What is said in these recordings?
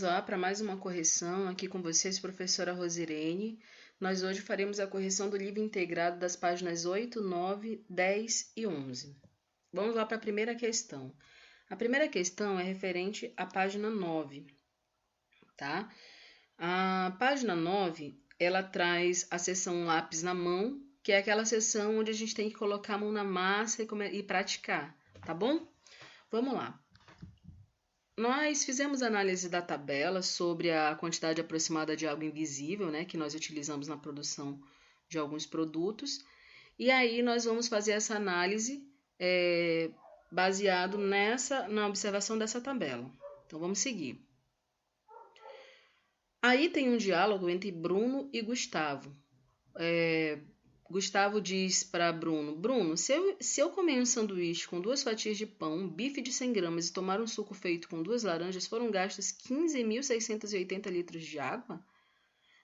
lá para mais uma correção aqui com vocês, professora Rosirene. Nós hoje faremos a correção do livro integrado das páginas 8, 9, 10 e 11. Vamos lá para a primeira questão. A primeira questão é referente à página 9, tá? A página 9, ela traz a seção lápis na mão, que é aquela seção onde a gente tem que colocar a mão na massa e praticar, tá bom? Vamos lá. Nós fizemos análise da tabela sobre a quantidade aproximada de água invisível, né, que nós utilizamos na produção de alguns produtos. E aí nós vamos fazer essa análise baseado na observação dessa tabela. Então vamos seguir. Aí tem um diálogo entre Bruno e Gustavo. Gustavo diz para Bruno: Bruno, se eu comer um sanduíche com 2 fatias de pão, um bife de 100 gramas e tomar um suco feito com 2 laranjas, foram gastos 15.680 litros de água?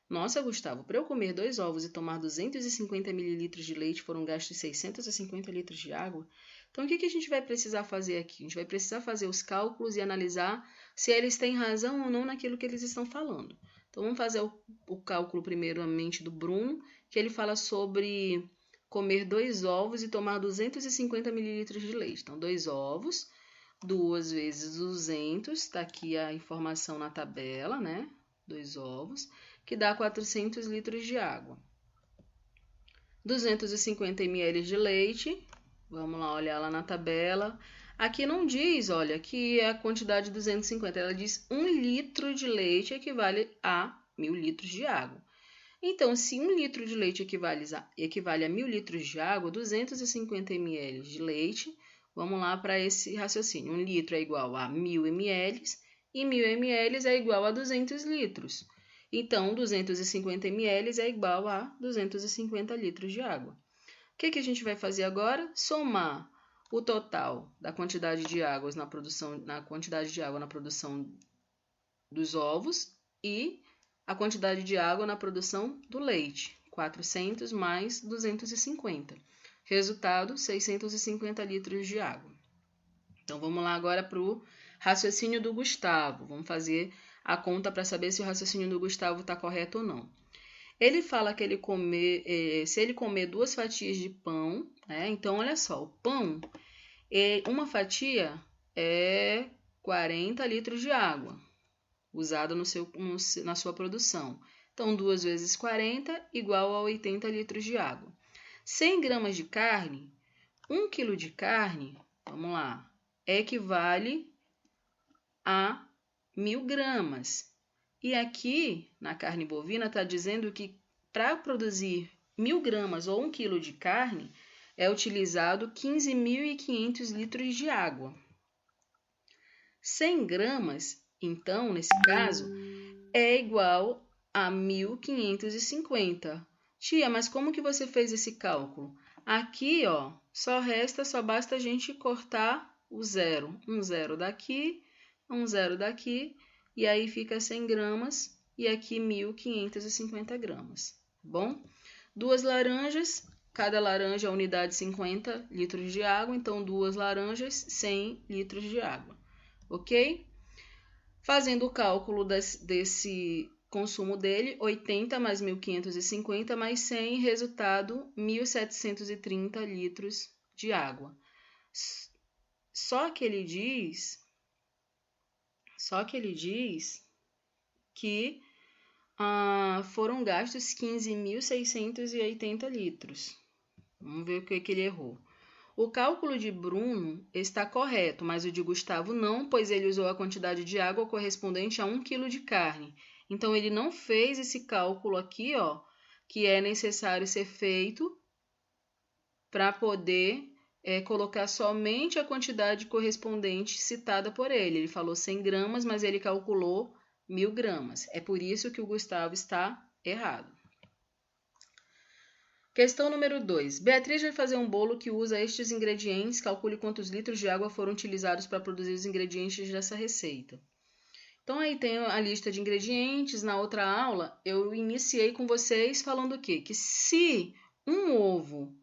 Nossa, Gustavo, para eu comer 2 ovos e tomar 250 mililitros de leite, foram gastos 650 litros de água? Então, o que a gente vai precisar fazer aqui? A gente vai precisar fazer os cálculos e analisar se eles têm razão ou não naquilo que eles estão falando. Então, vamos fazer o cálculo primeiramente do Bruno, que ele fala sobre comer 2 ovos e tomar 250 mililitros de leite. Então, 2 ovos, 2 vezes 200, está aqui a informação na tabela, né? 2 ovos, que dá 400 litros de água. 250 ml de leite, vamos lá olhar lá na tabela. Aqui não diz, olha, que é a quantidade de 250, ela diz 1 litro de leite equivale a 1.000 litros de água. Então, se 1 litro de leite equivale a 1.000 litros de água, 250 ml de leite, vamos lá para esse raciocínio. 1 litro é igual a 1.000 ml e 1.000 ml é igual a 200 litros. Então, 250 ml é igual a 250 litros de água. O que a gente vai fazer agora? Somar o total da quantidade de água na produção dos ovos e a quantidade de água na produção do leite. 400 mais 250. Resultado, 650 litros de água. Então, vamos lá agora para o raciocínio do Gustavo. Vamos fazer a conta para saber se o raciocínio do Gustavo está correto ou não. Ele fala que se ele comer 2 fatias de pão, então olha só, o pão, uma fatia é 40 litros de água usada na sua produção. Então, 2 vezes 40 igual a 80 litros de água. 100 gramas de carne, 1 quilo de carne, vamos lá, equivale a 1.000 gramas. E aqui, na carne bovina, está dizendo que para produzir 1.000 gramas ou 1 quilo de carne, é utilizado 15.500 litros de água. 100 gramas, então, nesse caso, é igual a 1.550. Tia, mas como que você fez esse cálculo? Aqui, ó, só basta a gente cortar o zero. Um zero daqui, um zero daqui, e aí fica 100 gramas e aqui 1.550 gramas, tá bom? 2 laranjas, cada laranja é unidade 50 litros de água, então 2 laranjas, 100 litros de água, ok? Fazendo o cálculo desse consumo dele, 80 mais 1.550 mais 100, resultado 1.730 litros de água. Só que ele diz que foram gastos 15.680 litros. Vamos ver o que ele errou. O cálculo de Bruno está correto, mas o de Gustavo não, pois ele usou a quantidade de água correspondente a 1 quilo de carne. Então, ele não fez esse cálculo aqui, ó, que é necessário ser feito para poder colocar somente a quantidade correspondente citada por ele. Ele falou 100 gramas, mas ele calculou 1.000 gramas. É por isso que o Gustavo está errado. Questão número 2. Beatriz vai fazer um bolo que usa estes ingredientes. Calcule quantos litros de água foram utilizados para produzir os ingredientes dessa receita. Então, aí tem a lista de ingredientes. Na outra aula, eu iniciei com vocês falando o quê? Que se um ovo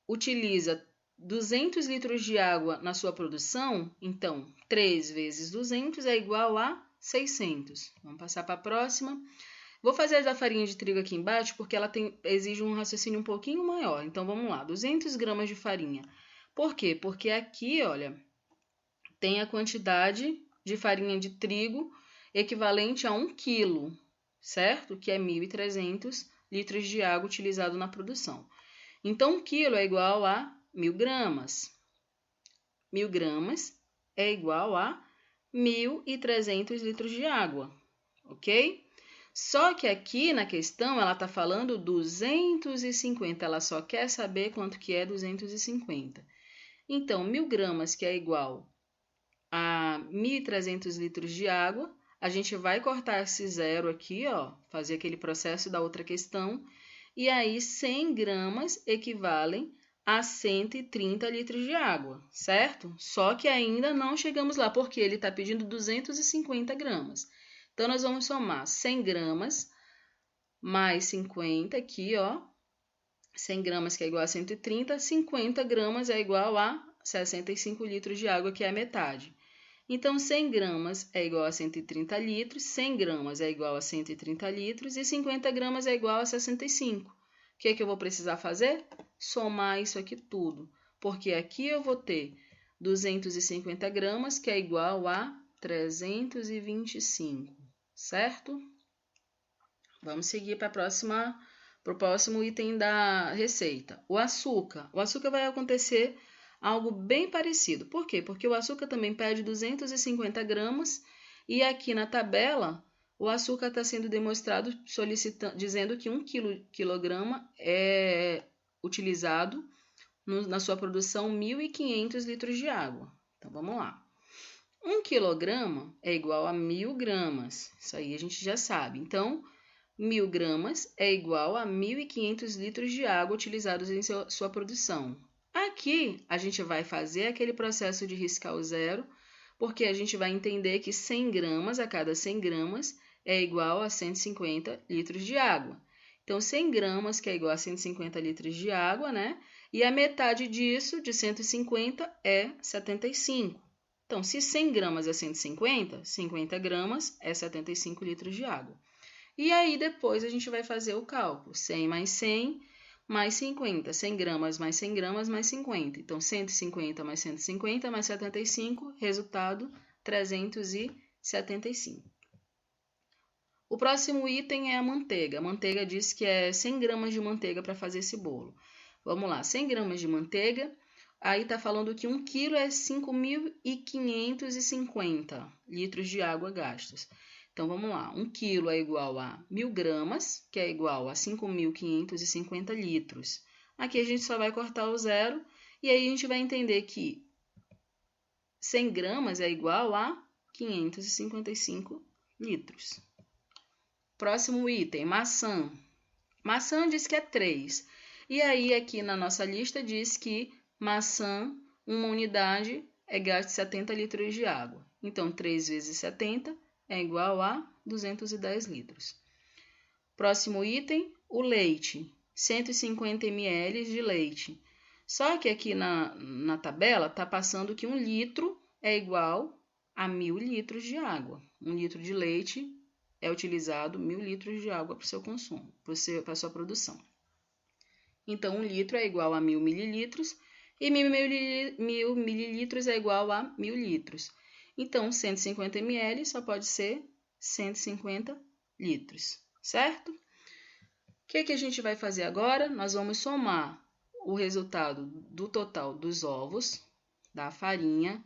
utiliza 200 litros de água na sua produção, então 3 vezes 200 é igual a 600. Vamos passar para a próxima. Vou fazer a da farinha de trigo aqui embaixo porque ela exige um raciocínio um pouquinho maior. Então, vamos lá, 200 gramas de farinha. Por quê? Porque aqui, olha, tem a quantidade de farinha de trigo equivalente a 1 quilo, certo? Que é 1.300 litros de água utilizado na produção. Então, 1 quilo é igual a 1.000 gramas. 1.000 gramas é igual a 1.300 litros de água, ok? Só que aqui na questão ela está falando 250, ela só quer saber quanto que é 250. Então, 1.000 gramas, que é igual a 1.300 litros de água, a gente vai cortar esse zero aqui, ó, fazer aquele processo da outra questão, e aí 100 gramas equivalem a 130 litros de água, certo? Só que ainda não chegamos lá, porque ele está pedindo 250 gramas. Então, nós vamos somar 100 gramas mais 50 aqui, ó. 100 gramas que é igual a 130, 50 gramas é igual a 65 litros de água, que é a metade. Então, 100 gramas é igual a 130 litros, 100 gramas é igual a 130 litros e 50 gramas é igual a 65. O que é que eu vou precisar fazer? Somar isso aqui tudo, porque aqui eu vou ter 250 gramas, que é igual a 325, certo? Vamos seguir para o próximo item da receita. O açúcar. O açúcar vai acontecer algo bem parecido. Por quê? Porque o açúcar também pede 250 gramas e aqui na tabela o açúcar está sendo demonstrado dizendo que 1 quilograma é utilizado na sua produção 1.500 litros de água. Então, vamos lá. 1 quilograma é igual a 1.000 gramas. Isso aí a gente já sabe. Então, 1.000 gramas é igual a 1.500 litros de água utilizados em sua produção. Aqui, a gente vai fazer aquele processo de riscar o zero, porque a gente vai entender que 100 gramas a cada 100 gramas é igual a 150 litros de água. Então, 100 gramas, que é igual a 150 litros de água, né? E a metade disso, de 150, é 75. Então, se 100 gramas é 150, 50 gramas é 75 litros de água. E aí, depois, a gente vai fazer o cálculo. 100 mais 100 mais 50. 100 gramas mais 100 gramas mais 50. Então, 150 mais 150 mais 75, resultado 375. O próximo item é a manteiga. A manteiga diz que é 100 gramas de manteiga para fazer esse bolo. Vamos lá, 100 gramas de manteiga. Aí está falando que 1 quilo é 5.550 litros de água gastos. Então, vamos lá. 1 quilo é igual a 1.000 gramas, que é igual a 5.550 litros. Aqui a gente só vai cortar o zero e aí a gente vai entender que 100 gramas é igual a 555 litros. Próximo item, maçã. Maçã diz que é 3. E aí, aqui na nossa lista, diz que maçã, uma unidade, é gasto 70 litros de água. Então, 3 vezes 70 é igual a 210 litros. Próximo item, o leite. 150 ml de leite. Só que aqui na tabela está passando que 1 litro é igual a 1.000 litros de água. 1 litro de leite é utilizado 1.000 litros de água para o seu consumo, para a sua produção. Então, 1 litro é igual a 1.000 mililitros e 1.000 mililitros é igual a 1.000 litros. Então, 150 ml só pode ser 150 litros, certo? O que a gente vai fazer agora? Nós vamos somar o resultado do total dos ovos, da farinha,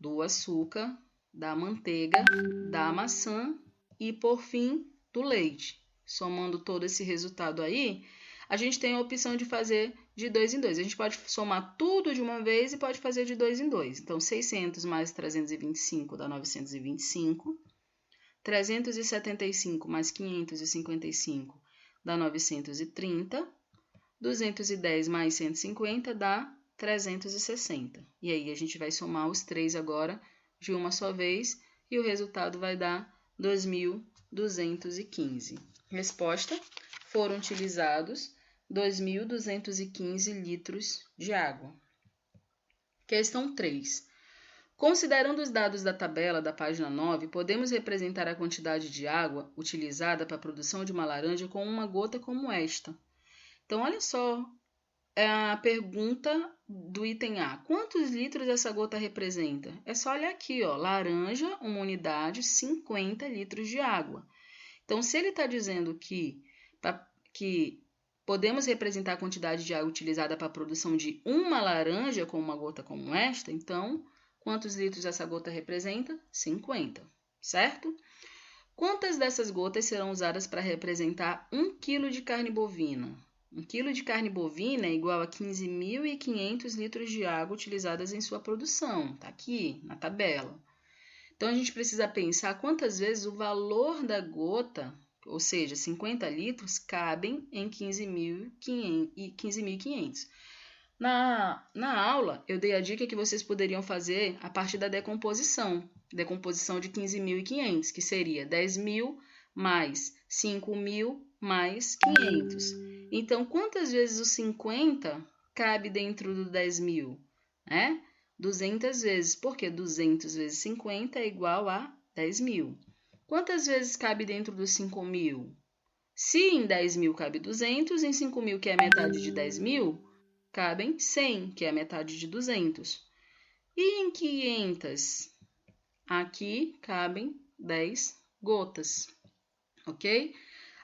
do açúcar, da manteiga, da maçã e, por fim, do leite. Somando todo esse resultado aí, a gente tem a opção de fazer de 2 em 2. A gente pode somar tudo de uma vez e pode fazer de 2 em 2. Então, 600 mais 325 dá 925. 375 mais 555 dá 930. 210 mais 150 dá 360. E aí, a gente vai somar os três agora de uma só vez e o resultado vai dar 2.215. Resposta: foram utilizados 2.215 litros de água. Questão 3. Considerando os dados da tabela da página 9, podemos representar a quantidade de água utilizada para a produção de uma laranja com uma gota como esta. Então, olha só a pergunta do item A. Quantos litros essa gota representa? É só olhar aqui, ó, laranja, uma unidade, 50 litros de água. Então, se ele está dizendo que podemos representar a quantidade de água utilizada para a produção de uma laranja com uma gota como esta, então, quantos litros essa gota representa? 50, certo? Quantas dessas gotas serão usadas para representar 1 kg de carne bovina? 1 kg de carne bovina é igual a 15.500 litros de água utilizadas em sua produção. Está aqui na tabela. Então, a gente precisa pensar quantas vezes o valor da gota, ou seja, 50 litros, cabem em 15.500. Na aula, eu dei a dica que vocês poderiam fazer a partir da decomposição. Decomposição de 15.500, que seria 10.000 mais 5.000 mais 500. Então, quantas vezes o 50 cabe dentro do 10.000? 200 vezes, porque 200 vezes 50 é igual a 10.000. Quantas vezes cabe dentro dos 5.000? Se em 10.000 cabe 200, em 5.000, que é a metade de 10.000, cabem 100, que é a metade de 200. E em 500? Aqui cabem 10 gotas, ok?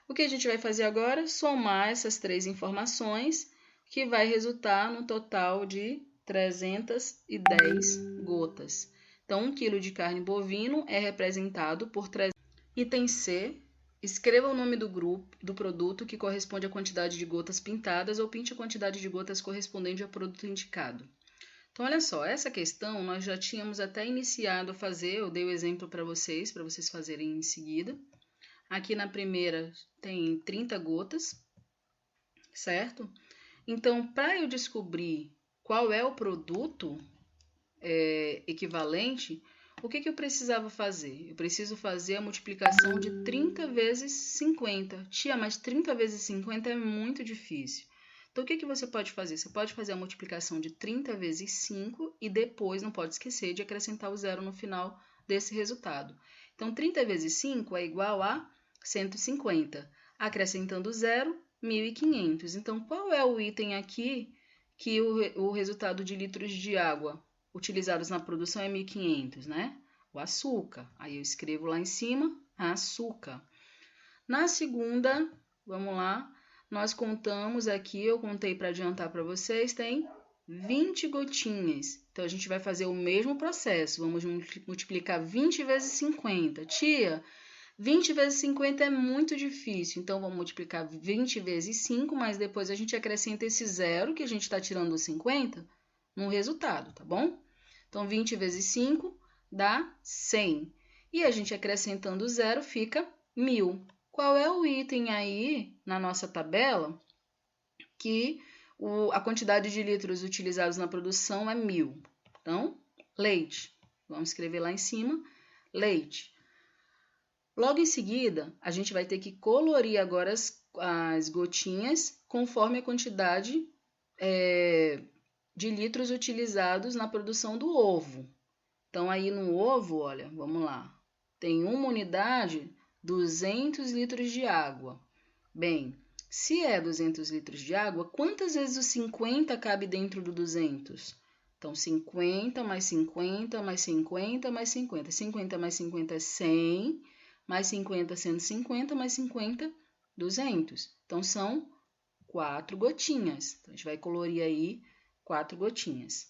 O que a gente vai fazer agora? Somar essas 3 informações, que vai resultar no total de 310 gotas. Então, 1 kg de carne bovino é representado por 300. Item C. Escreva o nome do grupo do produto que corresponde à quantidade de gotas pintadas ou pinte a quantidade de gotas correspondente ao produto indicado. Então, olha só, essa questão nós já tínhamos até iniciado a fazer, eu dei o exemplo para vocês fazerem em seguida. Aqui na primeira tem 30 gotas, certo? Então, para eu descobrir qual é o produto equivalente, o que eu precisava fazer? Eu preciso fazer a multiplicação de 30 vezes 50. Tia, mas 30 vezes 50 é muito difícil. Então, o que você pode fazer? Você pode fazer a multiplicação de 30 vezes 5 e depois, não pode esquecer de acrescentar o zero no final desse resultado. Então, 30 vezes 5 é igual a 150. Acrescentando zero, 1.500. Então, qual é o item aqui que o resultado de litros de água utilizados na produção é 1.500, né? O açúcar. Aí eu escrevo lá em cima, açúcar. Na segunda, vamos lá, nós contamos aqui, eu contei para adiantar para vocês, tem 20 gotinhas. Então, a gente vai fazer o mesmo processo. Vamos multiplicar 20 vezes 50. Tia, 20 vezes 50 é muito difícil. Então, vamos multiplicar 20 vezes 5, mas depois a gente acrescenta esse zero que a gente está tirando dos 50 no resultado, tá bom? Então, 20 vezes 5 dá 100. E a gente acrescentando o zero fica 1.000. Qual é o item aí na nossa tabela que a quantidade de litros utilizados na produção é 1.000? Então, leite. Vamos escrever lá em cima, leite. Logo em seguida, a gente vai ter que colorir agora as gotinhas conforme a quantidade de litros utilizados na produção do ovo. Então, aí no ovo, olha, vamos lá, tem uma unidade, 200 litros de água. Bem, se é 200 litros de água, quantas vezes o 50 cabe dentro do 200? Então, 50 mais 50 mais 50 mais 50. 50 mais 50 é 100, mais 50, 150, mais 50, 200. Então, são 4 gotinhas. Então, a gente vai colorir aí 4 gotinhas.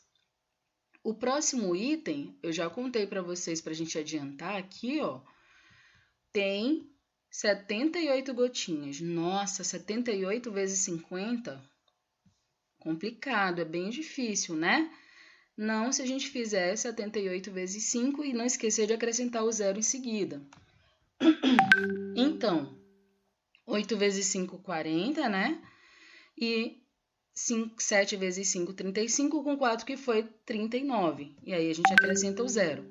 O próximo item, eu já contei para vocês, para a gente adiantar aqui, ó, tem 78 gotinhas. Nossa, 78 vezes 50? Complicado, é bem difícil, né? Não se a gente fizer 78 vezes 5 e não esquecer de acrescentar o zero em seguida. Então, 8 vezes 5, 40, né? E 7 vezes 5, 35, com 4 que foi 39. E aí a gente acrescenta o zero.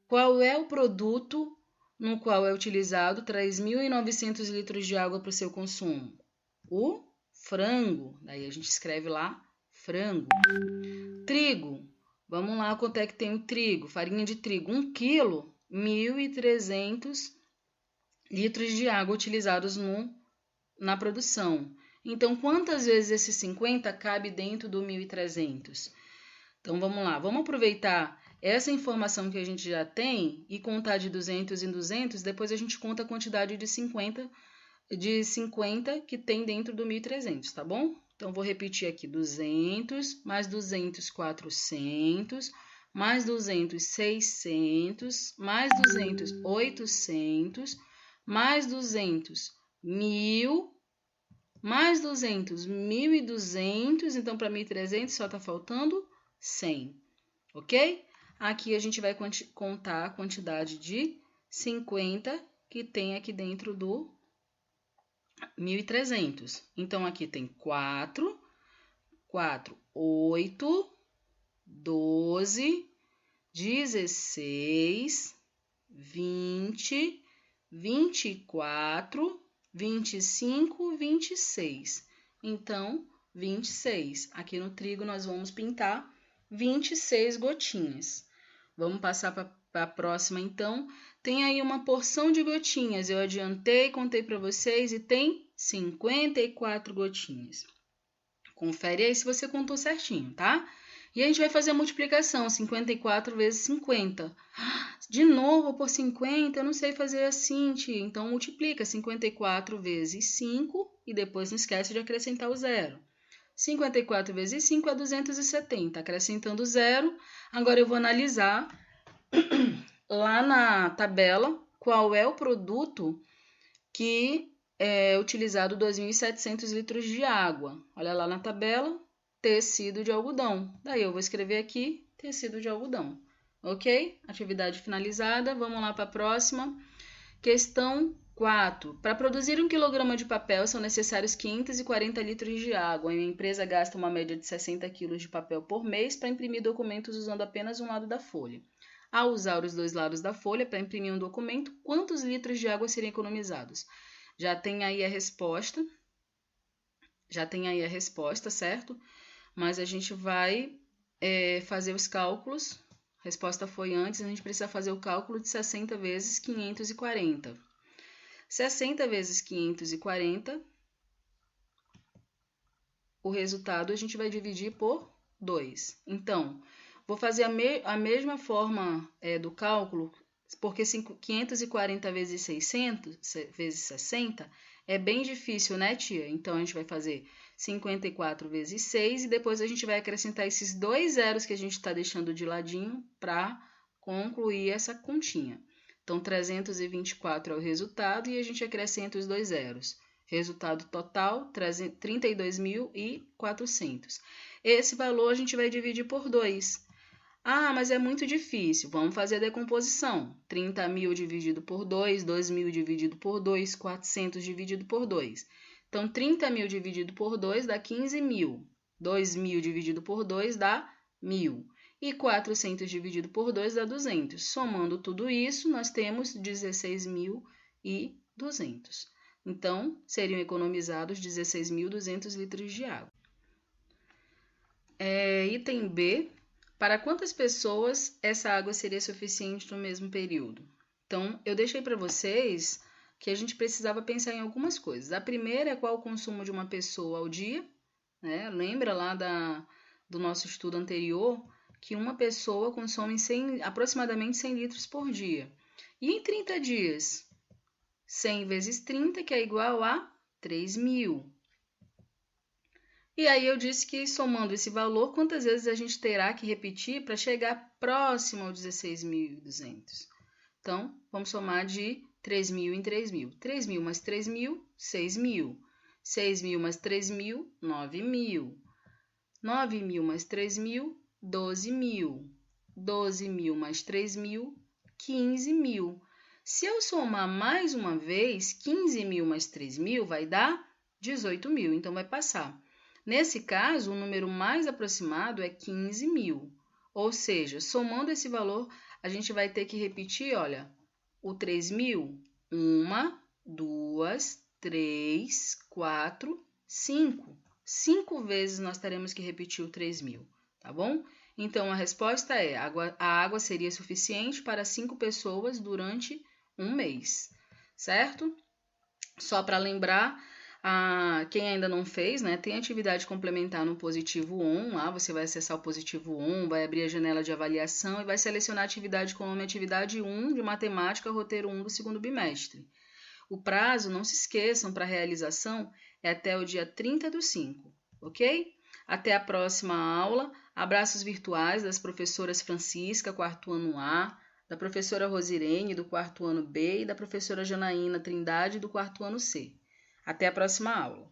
Qual é o produto no qual é utilizado 3.900 litros de água para o seu consumo? O frango. Daí a gente escreve lá, frango. Trigo. Vamos lá, quanto é que tem o trigo? Farinha de trigo, 1 quilo, 1.300 litros de água utilizados na produção. Então, quantas vezes esse 50 cabe dentro do 1.300? Então, vamos lá. Vamos aproveitar essa informação que a gente já tem e contar de 200 em 200. Depois a gente conta a quantidade de 50 que tem dentro do 1.300, tá bom? Então, vou repetir aqui. 200, mais 200, 400, mais 200, 600, mais 200, 800, mais 200, 1.000, mais 200, 1.200. Então, para 1.300 só está faltando 100, ok? Aqui a gente vai contar a quantidade de 50 que tem aqui dentro do 1.300. Então, aqui tem 4, 8, 12, 16, 20, 24, 25, 26. Então, 26. Aqui no trigo nós vamos pintar 26 gotinhas. Vamos passar para a próxima, então. Tem aí uma porção de gotinhas. Eu adiantei, contei para vocês e tem 54 gotinhas. Confere aí se você contou certinho, tá? E a gente vai fazer a multiplicação, 54 vezes 50. De novo, por 50, eu não sei fazer assim, tia. Então, multiplica 54 vezes 5 e depois não esquece de acrescentar o zero. 54 vezes 5 é 270, acrescentando zero. Agora eu vou analisar lá na tabela qual é o produto que é utilizado 2.700 litros de água. Olha lá na tabela, tecido de algodão. Daí eu vou escrever aqui, tecido de algodão. Ok? Atividade finalizada. Vamos lá para a próxima. Questão 4. Para produzir 1 kg de papel são necessários 540 litros de água. E a empresa gasta uma média de 60 kg de papel por mês para imprimir documentos usando apenas um lado da folha. Ao usar os dois lados da folha para imprimir um documento, quantos litros de água seriam economizados? Já tem aí a resposta, certo? Mas a gente vai fazer os cálculos. A resposta foi antes, a gente precisa fazer o cálculo de 60 vezes 540. 60 vezes 540, o resultado a gente vai dividir por 2. Então, vou fazer a mesma forma do cálculo, porque 540 vezes 600, vezes 60 é bem difícil, né, tia? Então, a gente vai fazer 54 vezes 6 e depois a gente vai acrescentar esses dois zeros que a gente está deixando de ladinho para concluir essa continha. Então, 324 é o resultado e a gente acrescenta os dois zeros. Resultado total, 32.400. Esse valor a gente vai dividir por 2. Ah, mas é muito difícil. Vamos fazer a decomposição. 30.000 dividido por 2, 2.000 dividido por 2, 400 dividido por 2. Então, 30.000 dividido por 2 dá 15.000. 2.000 dividido por 2 dá 1.000. E 400 dividido por 2 dá 200. Somando tudo isso, nós temos 16.200. Então, seriam economizados 16.200 litros de água. Item B. Para quantas pessoas essa água seria suficiente no mesmo período? Então, eu deixei para vocês que a gente precisava pensar em algumas coisas. A primeira é qual o consumo de uma pessoa ao dia, né? Lembra lá do nosso estudo anterior que uma pessoa consome aproximadamente 100 litros por dia. E em 30 dias? 100 vezes 30, que é igual a 3.000. E aí eu disse que somando esse valor, quantas vezes a gente terá que repetir para chegar próximo ao 16.200? Então, vamos somar de 3.000 em 3.000. 3.000 mais 3.000, 6.000. 6.000 mais 3.000, 9.000. 9.000 mais 3.000, 12.000. 12.000 mais 3.000, 15.000. Se eu somar mais uma vez, 15.000 mais 3.000 vai dar 18.000, então vai passar. Nesse caso, o número mais aproximado é 15.000. Ou seja, somando esse valor, a gente vai ter que repetir, olha, o 3.000, 1, 2, 3, 4, 5. 5 vezes nós teremos que repetir o 3.000, tá bom? Então, a resposta é: a água seria suficiente para 5 pessoas durante um mês, certo? Só para lembrar, quem ainda não fez, né, tem atividade complementar no Positivo On, lá você vai acessar o Positivo On, vai abrir a janela de avaliação e vai selecionar a atividade com o nome Atividade 1 de Matemática, Roteiro 1 do segundo bimestre. O prazo, não se esqueçam, para realização é até o dia 30/5, ok? Até a próxima aula. Abraços virtuais das professoras Francisca, quarto ano A, da professora Rosirene, do quarto ano B, e da professora Janaína Trindade, do quarto ano C. Até a próxima aula.